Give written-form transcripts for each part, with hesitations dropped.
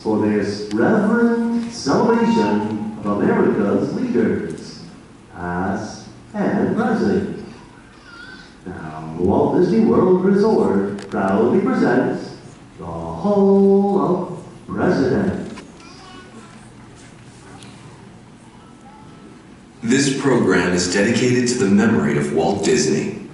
for this reverent celebration of America's leaders, past and present. Now, the Walt Disney World Resort proudly presents the Hall of Presidents. This program is dedicated to the memory of Walt Disney.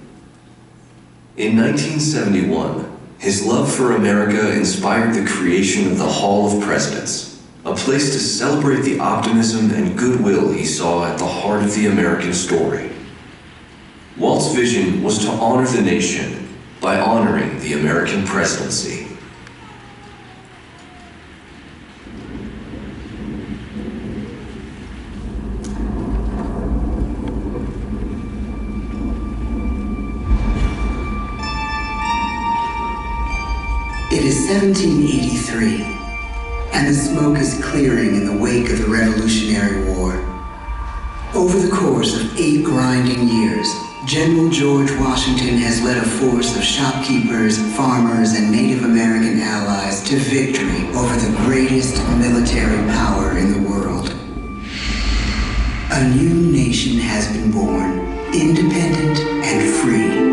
In 1971, his love for America inspired the creation of the Hall of Presidents, a place to celebrate the optimism and goodwill he saw at the heart of the American story. Walt's vision was to honor the nation by honoring the American presidency. It is 1783, and the smoke is clearing in the wake of the Revolutionary War. Over the course of 8 grinding years, General George Washington has led a force of shopkeepers, farmers, and Native American allies to victory over the greatest military power in the world. A new nation has been born, independent and free.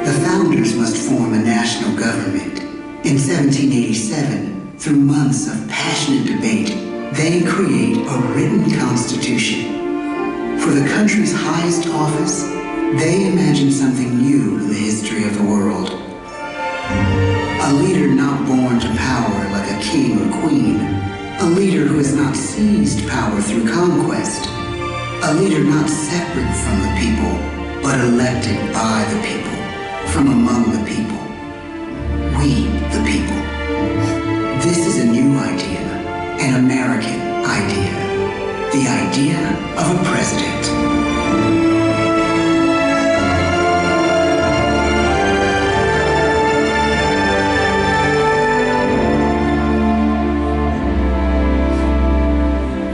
The founders must form a national government. In 1787, through months of passionate debate, they create a written constitution. For the country's highest office, they imagine something new in the history of the world. A leader not born to power like a king or queen. A leader who has not seized power through conquest. A leader not separate from the people, but elected by the people. From among the people. We, the people. This is a new idea, an American idea. The idea of a president.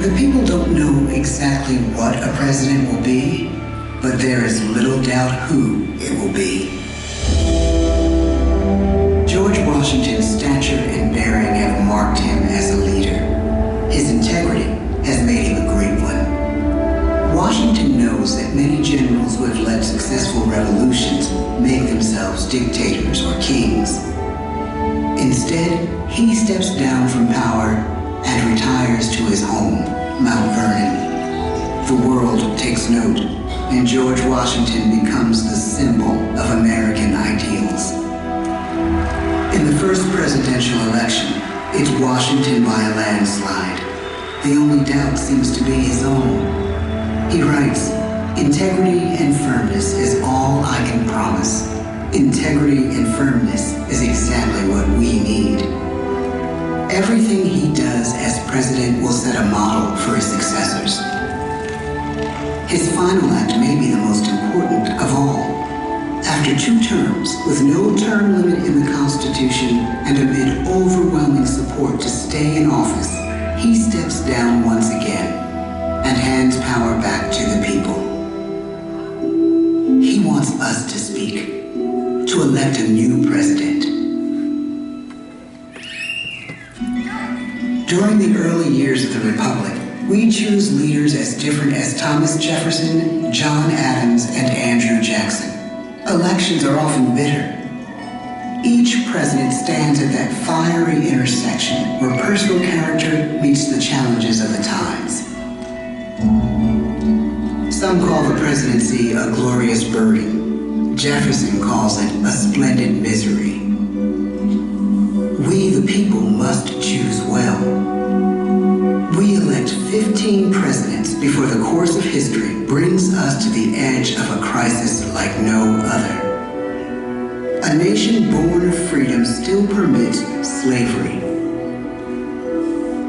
The people don't know exactly what a president will be, but there is little doubt who it will be. George Washington's stature and bearing have marked him as a leader. His integrity has made him a great one. Washington knows that many generals who have led successful revolutions make themselves dictators or kings. Instead, he steps down from power and retires to his home, Mount Vernon. The world takes note, and George Washington becomes the symbol of American ideals. In the first presidential election, it's Washington by a landslide. The only doubt seems to be his own. He writes, "Integrity and firmness is all I can promise. Integrity and firmness is exactly what we need." Everything he does as president will set a model for his successors. His final act may be the most important of all. After 2 terms, with no term limit in the Constitution and amid overwhelming support to stay in office, he steps down once again and hands power back to the people. He wants us to speak, to elect a new president. During the early years of the Republic, we choose leaders as different as Thomas Jefferson, John Adams, and Andrew Jackson. Elections are often bitter. Each president stands at that fiery intersection where personal character meets the challenges of the times. Some call the presidency a glorious burden. Jefferson calls it a splendid misery. We, the people, must choose well. We elect 15 presidents before the course of history brings us to the edge of a crisis like no other. A nation born of freedom still permits slavery.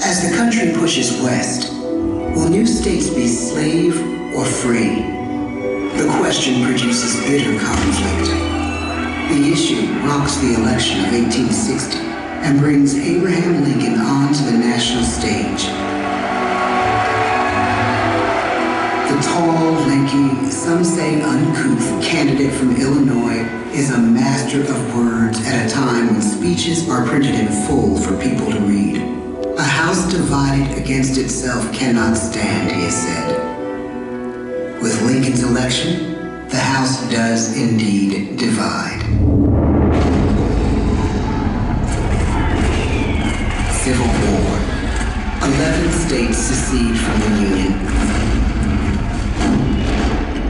As the country pushes west, will new states be slave or free? The question produces bitter conflict. The issue rocks the election of 1860 and brings Abraham Lincoln onto the national stage. The tall, lanky, some say uncouth candidate from Illinois is a master of words at a time when speeches are printed in full for people to read. A house divided against itself cannot stand, he has said. With Lincoln's election, the House does indeed divide. Civil War. 11 states secede from the Union.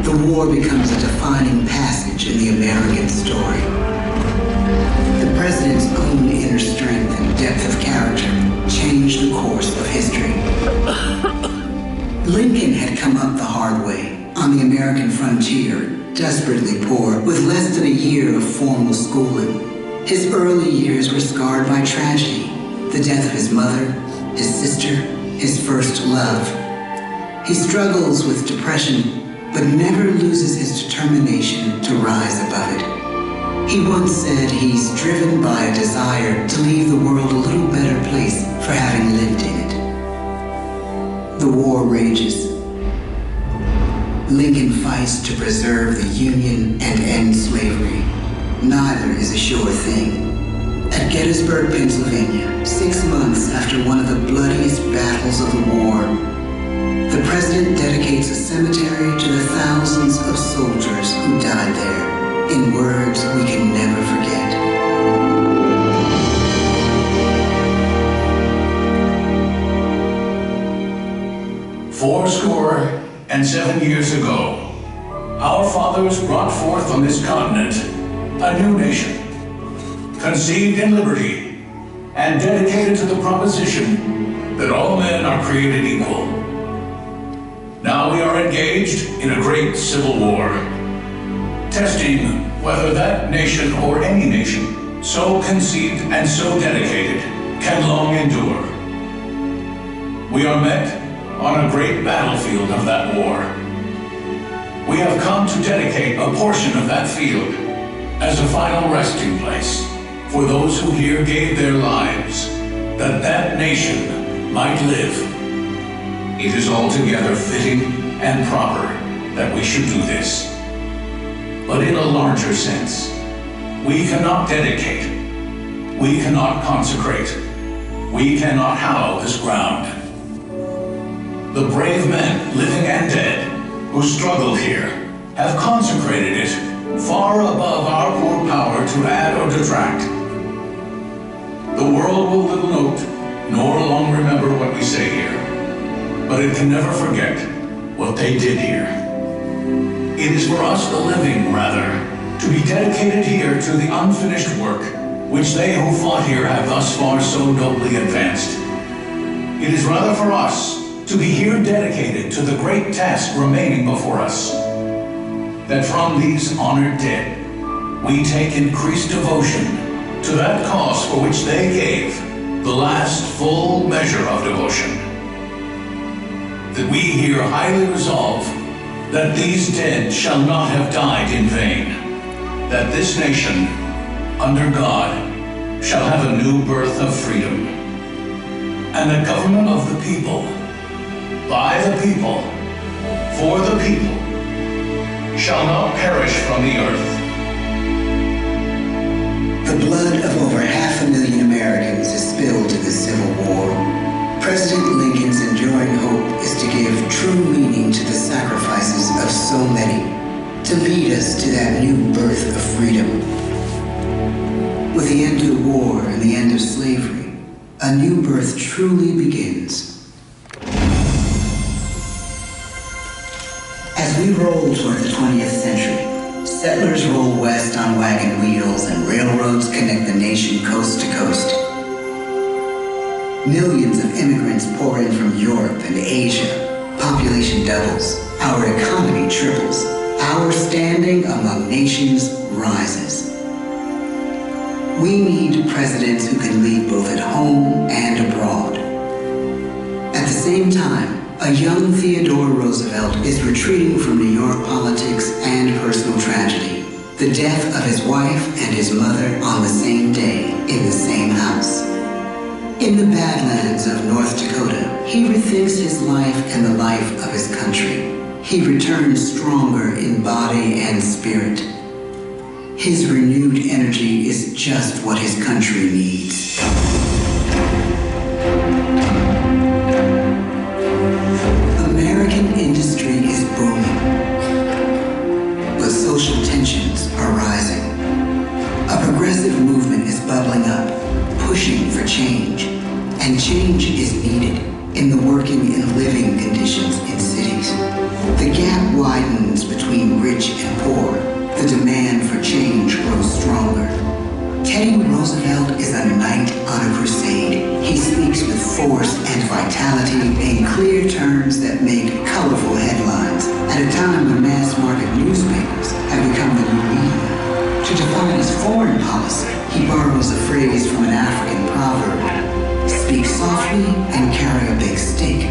The war becomes a defining passage in the American story. The president's own inner strength and depth of character changed the course of history. Lincoln had come up the hard way on the American frontier, desperately poor, with less than a year of formal schooling. His early years were scarred by tragedy, the death of his mother, his sister, his first love. He struggles with depression, but never loses his determination to rise above it. He once said he's driven by a desire to leave the world a little better place for having lived in it. The war rages. Lincoln fights to preserve the Union and end slavery. Neither is a sure thing. At Gettysburg, Pennsylvania, 6 months after one of the bloodiest battles of the war, the president dedicates a cemetery to the thousands of soldiers who died there, in words we can never forget. "47 years ago, our fathers brought forth on this continent a new nation, conceived in liberty and dedicated to the proposition that all men are created equal. Now we are engaged in a great civil war, testing whether that nation or any nation so conceived and so dedicated can long endure. We are met on a great battlefield of that war. We have come to dedicate a portion of that field as a final resting place for those who here gave their lives, that that nation might live. It is altogether fitting and proper that we should do this. But in a larger sense, we cannot dedicate, we cannot consecrate, we cannot hallow this ground. The brave men, living and dead, who struggled here, have consecrated it far above our poor power to add or detract. The world will little note, nor long remember what we say here, but it can never forget what they did here. It is for us, the living, rather, to be dedicated here to the unfinished work which they who fought here have thus far so nobly advanced. It is rather for us to be here dedicated to the great task remaining before us, that from these honored dead we take increased devotion to that cause for which they gave the last full measure of devotion. That we here highly resolve that these dead shall not have died in vain, that this nation, under God, shall have a new birth of freedom, and the government of the people, by the people, for the people, shall not perish from the earth. The blood of over 500,000 Americans is spilled in the Civil War. President Lincoln's enduring hope is to give true meaning to the sacrifices of so many, to lead us to that new birth of freedom. With the end of the war and the end of slavery, a new birth truly begins. As we roll toward the 20th century, settlers roll west on wagon wheels and railroads connect the nation coast to coast. Millions of immigrants pour in from Europe and Asia. Population doubles. Our economy triples. Our standing among nations rises. We need presidents who can lead both at home and abroad. At the same time, a young Theodore Roosevelt is retreating from New York politics and personal tragedy. The death of his wife and his mother on the same day in the same house. In the Badlands of North Dakota, he rethinks his life and the life of his country. he returns stronger in body and spirit. His renewed energy is just what his country needs. American industry is booming, but social tensions are rising. A progressive movement is bubbling up, pushing for change, and change is needed in the working and living conditions in cities. The gap widens between rich and poor. The demand for change grows stronger. Teddy Roosevelt is a knight on a crusade. He speaks with force and vitality in clear terms that make colorful headlines at a time when mass-market newspapers have become the new media. To define his foreign policy, he borrows a phrase from an African proverb: speak softly and carry a big stick.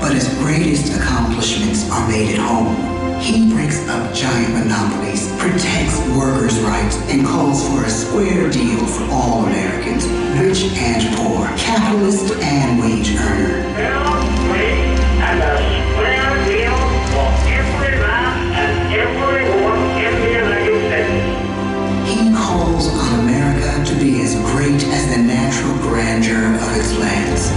But his greatest accomplishments are made at home. He breaks up giant monopolies, protects workers' rights, and calls for a square deal for all Americans, rich and poor, capitalist and wage earner. And a square deal for every man and everyone in the United States. He calls on America to be as great as the natural grandeur of its lands.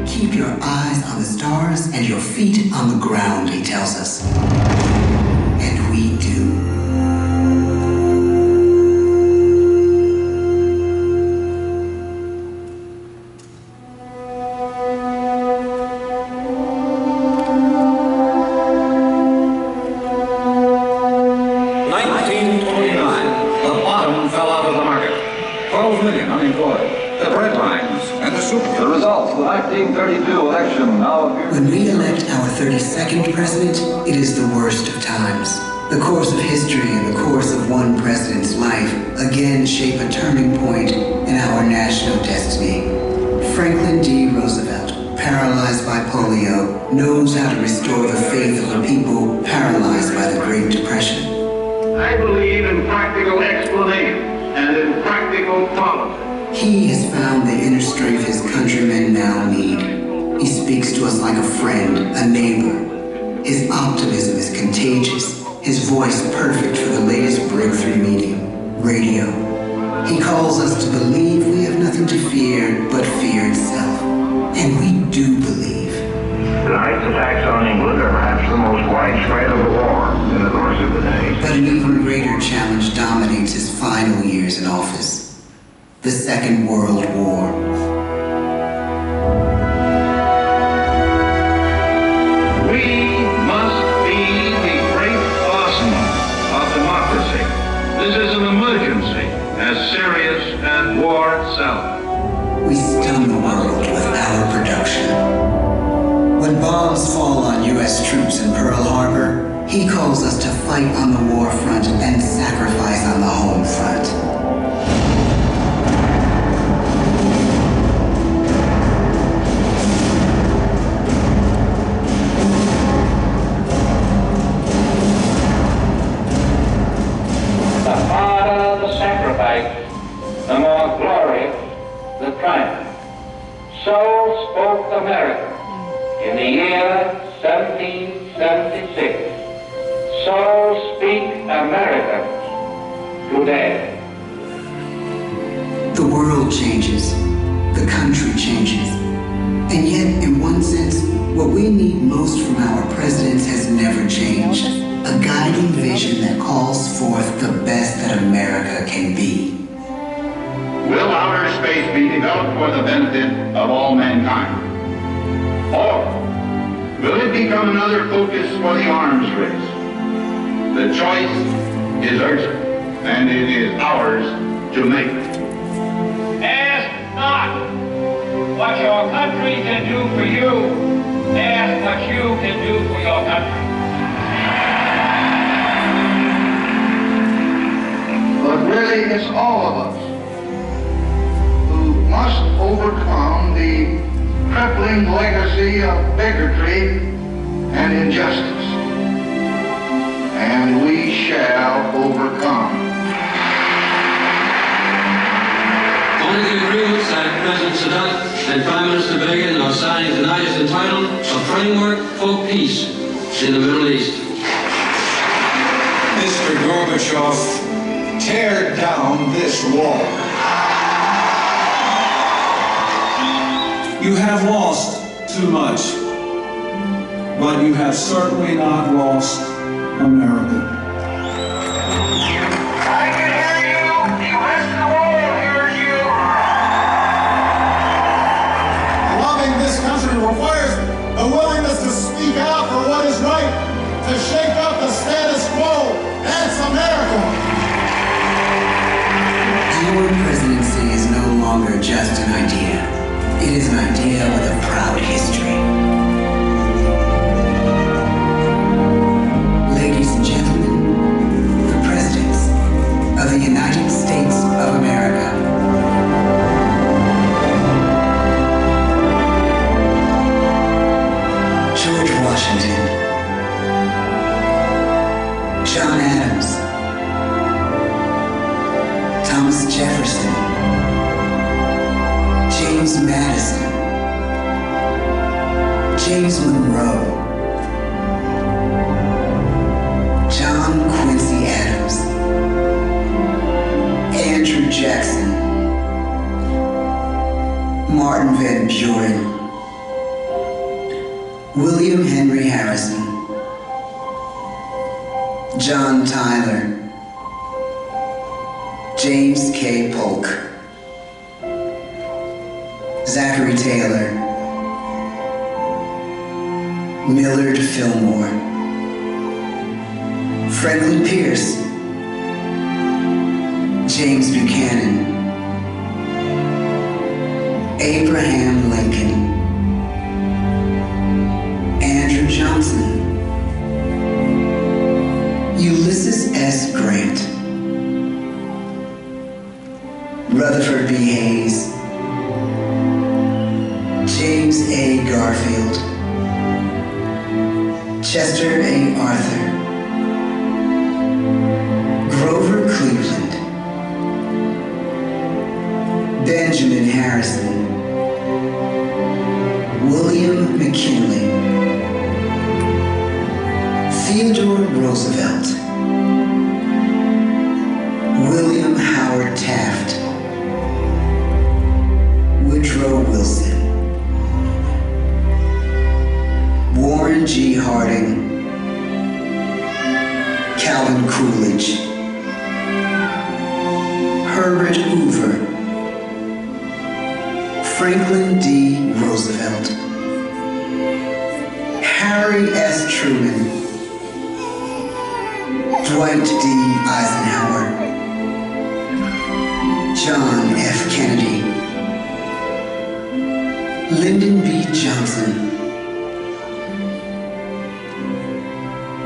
Keep your eyes on the stars and your feet on the ground, he tells us. And we do. When we elect our 32nd president, it is the worst of times. The course of history and the course of one president's life again shape a turning point in our national destiny. Franklin D. Roosevelt, paralyzed by polio, knows how to restore the faith of a people paralyzed by the Great Depression. I believe in practical explanations and in practical politics. He has found the inner strength his countrymen now need. He speaks to us like a friend, a neighbor. His optimism is contagious, his voice perfect for the latest breakthrough medium, radio. He calls us to believe we have nothing to fear but fear itself. And we do believe. Tonight's attacks on England are perhaps the most widespread of the war in the course of the day. But an even greater challenge dominates his final years in office: the Second World War. We must be the great arsenal of democracy. This is an emergency as serious as war itself. We stun the world with our production. When bombs fall on U.S. troops in Pearl Harbor, he calls us to fight on the war front and sacrifice on the home front. The harder the sacrifice, the more glorious the triumph. So spoke America in the year 1776. So speak Americans today. The world changes, the country changes, and yet, in one sense, what we need most from our presidents has never changed. A guiding vision that calls forth the best that America can be. Will outer space be developed for the benefit of all mankind? Or will it become another focus for the arms race? The choice is urgent, and it is ours to make. Ask not what your country can do for you. Ask what you can do for your country. But really, it's all of us who must overcome the crippling legacy of bigotry and injustice. And we shall overcome. The One of the agreements that President Sadat and Prime Minister Begin are signing tonight is entitled A Framework for Peace in the Middle East. Mr. Gorbachev, tear down this wall. You have lost too much, but you have certainly not lost America. I can hear you. The rest of the world hears you. Loving this country requires a willingness to speak out for what is right, to shake up the status quo. That's America. Your presidency is no longer just an idea. It is an idea with a proud history. Ladies and gentlemen, the presidents of the United States of America. George Washington, John Adams, Thomas Jefferson, James Madison, James Monroe, John Quincy Adams, Andrew Jackson, Martin Van Buren, William Henry Harrison, John Tyler, James K. Polk, Zachary Taylor, Millard Fillmore, Franklin Pierce, James Buchanan, Abraham Lincoln, Andrew Johnson, Ulysses S. Grant, Rutherford B. Hayes, James A. Garfield, Chester A. Arthur, Grover Cleveland, Benjamin Harrison, William McKinley, Theodore Roosevelt, William Howard Taft, Woodrow Wilson, Warren G. Harding, Calvin Coolidge, Herbert Hoover, Franklin D. Roosevelt, Harry S. Truman, Dwight D. Eisenhower, John F. Kennedy, Lyndon B. Johnson,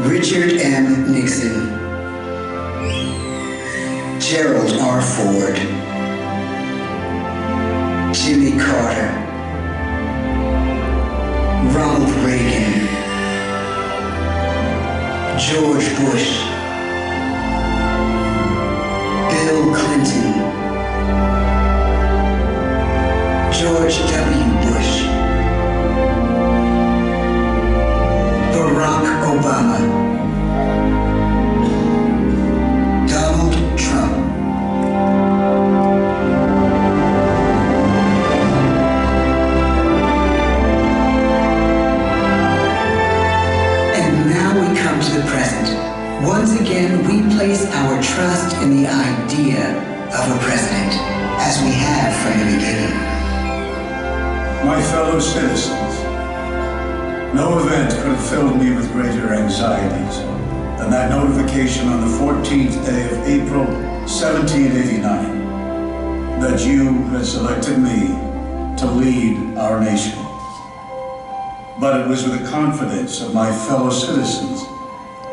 Richard M. Nixon, Gerald R. Ford, Jimmy Carter, Ronald Reagan, George Bush, Bill Clinton, George W. Bush, Barack Obama, Donald Trump, and now we come to the present. Once again, we place our trust in the idea of a president, as we have from the beginning. My fellow citizens, no event could have filled me with greater anxieties than that notification on the 14th day of April, 1789, that you had selected me to lead our nation. But it was with the confidence of my fellow citizens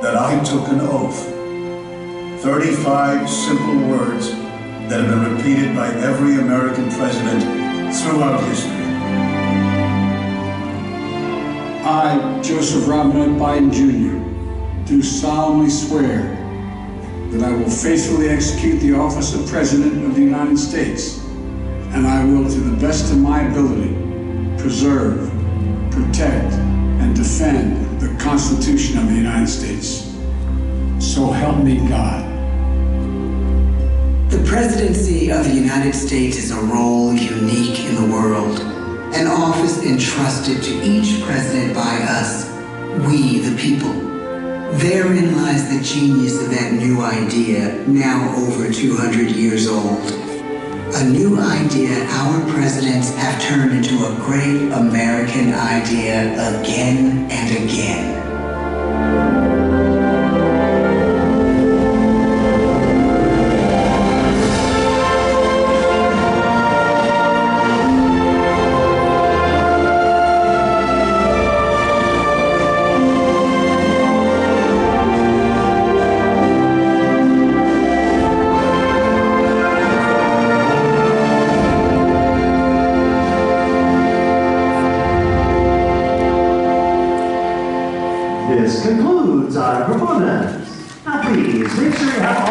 that I took an oath. 35 simple words that have been repeated by every American president throughout history. I, Joseph Robinette Biden Jr., do solemnly swear that I will faithfully execute the office of President of the United States and I will, to the best of my ability, preserve, protect, and defend the Constitution of the United States. So help me God. The presidency of the United States is a role unique in the world, an office entrusted to each president by us, we the people. Therein lies the genius of that new idea, now over 200 years old. A new idea our presidents have turned into a great American idea again and again. This concludes our performance. Now please make sure you have